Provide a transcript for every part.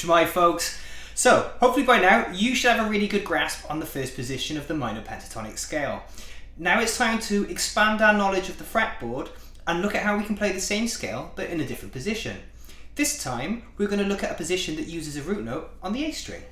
Shemai folks. So, hopefully by now you should have a really good grasp on the first position of the minor pentatonic scale. Now it's time to expand our knowledge of the fretboard and look at how we can play the same scale but in a different position. This time we're going to look at a position that uses a root note on the A string.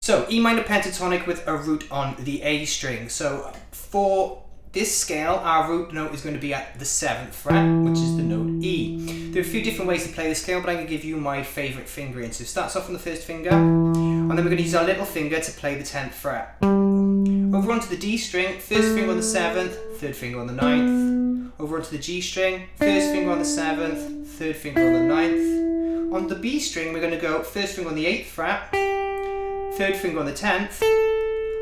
So, E minor pentatonic with a root on the A string. So for this scale, our root note is going to be at the 7th fret, which is the note E. There are a few different ways to play the scale, but I'm going to give you my favourite fingering. So it starts off on the first finger, and then we're going to use our little finger to play the 10th fret. Over onto the D string, first finger on the 7th, third finger on the 9th. Over onto the G string, first finger on the 7th, third finger on the 9th. On the B string, we're going to go first finger on the 8th fret, third finger on the 10th,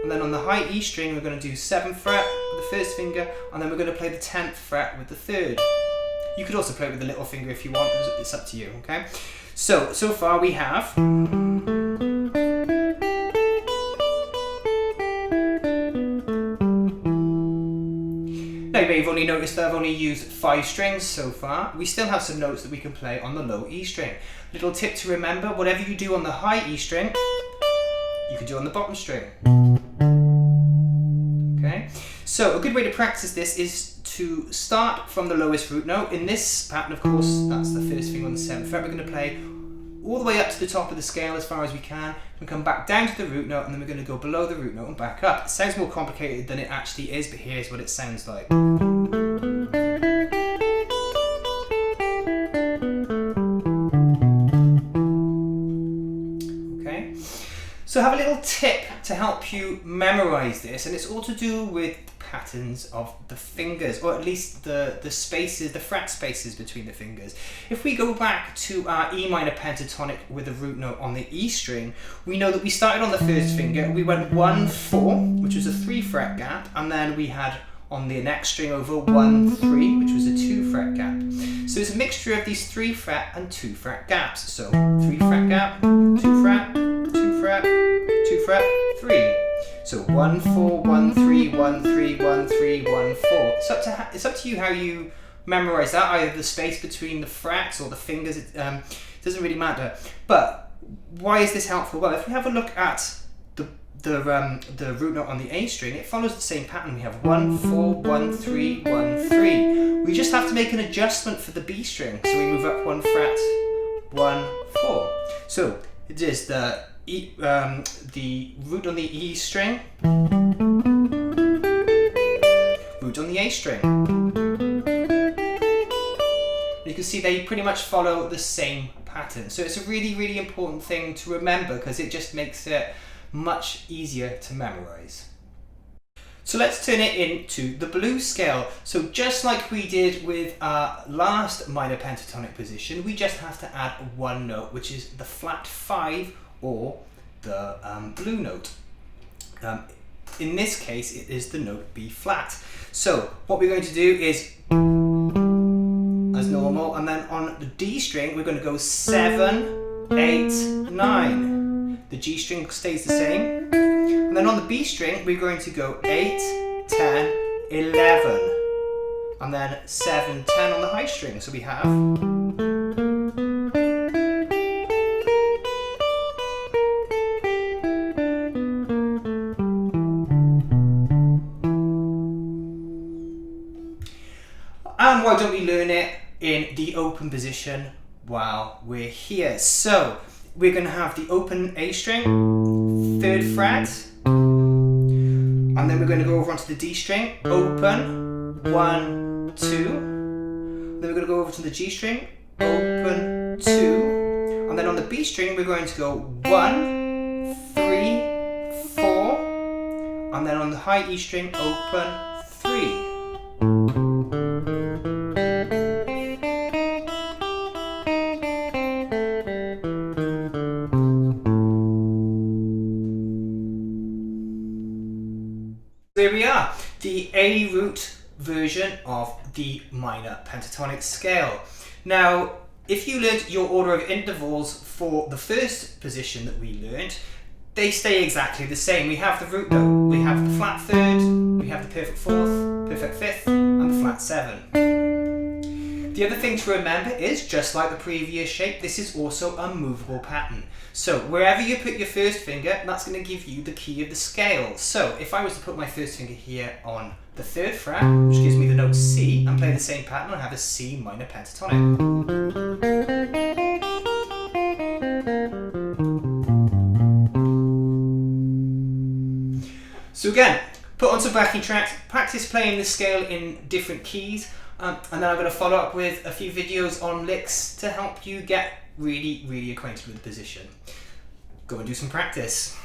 and then on the high E string we're going to do 7th fret with the first finger, and then we're going to play the 10th fret with the third. You could also play it with the little finger if you want, it's up to you, okay? So far we have now you may have only noticed that I've only used 5 strings so far. We still have some notes that we can play on the low E string. Little tip to remember, whatever you do on the high E string, you can do on the bottom string. Okay, so a good way to practice this is to start from the lowest root note. In this pattern, of course, that's the first finger on the 7th fret. We're going to play all the way up to the top of the scale as far as we can, and come back down to the root note, and then we're going to go below the root note and back up. It sounds more complicated than it actually is, but here's what it sounds like. So I have a little tip to help you memorize this, and it's all to do with patterns of the fingers, or at least the spaces, the fret spaces between the fingers. If we go back to our E minor pentatonic with a root note on the E string, we know that we started on the first finger, we went 1, 4, which was a 3 fret gap, and then we had on the next string over 1, 3, which was a 2 fret gap. So it's a mixture of these 3 fret and 2 fret gaps. So 3 fret gap, 2 fret, 2 fret, 2 fret, 3. So 1, 4, 1, 3, 1, 3, 1, 3, 1, 4. It's up to you how you memorize that, either the space between the frets or the fingers. It doesn't really matter. But why is this helpful? Well, if we have a look at the root note on the A string, it follows the same pattern. We have 1, 4, 1, 3, 1, 3. We just have to make an adjustment for the B string. So we move up 1 fret, 1, 4. So it is the root on the E string, root on the A string. You can see they pretty much follow the same pattern. So it's a really, really important thing to remember, because it just makes it much easier to memorize. So let's turn it into the blues scale. So just like we did with our last minor pentatonic position, we just have to add one note, which is the flat 5 or the blue note. In this case, it is the note B flat. So what we're going to do is as normal, and then on the D string, we're going to go 7, 8, 9. The G string stays the same, and then on the B string we're going to go 8, 10, 11, and then 7, 10 on the high string. So we have and why don't we learn it in the open position while we're here? So we're going to have the open A string, 3rd fret, and then we're going to go over onto the D string, open, 1, 2, then we're going to go over to the G string, open, 2, and then on the B string we're going to go 1, 3, 4, and then on the high E string, open, 3. There we are, the A root version of the minor pentatonic scale. Now, if you learnt your order of intervals for the first position that we learnt, they stay exactly the same. We have the root note, we have the flat 3rd, we have the perfect 4th, perfect 5th, and the flat 7. The other thing to remember is, just like the previous shape, this is also a movable pattern. So wherever you put your first finger, that's going to give you the key of the scale. So if I was to put my first finger here on the 3rd fret, which gives me the note C, and play the same pattern, I have a C minor pentatonic. So again, put on some backing tracks, practice playing the scale in different keys, and then I'm going to follow up with a few videos on licks to help you get really acquainted with the position. Go and do some practice.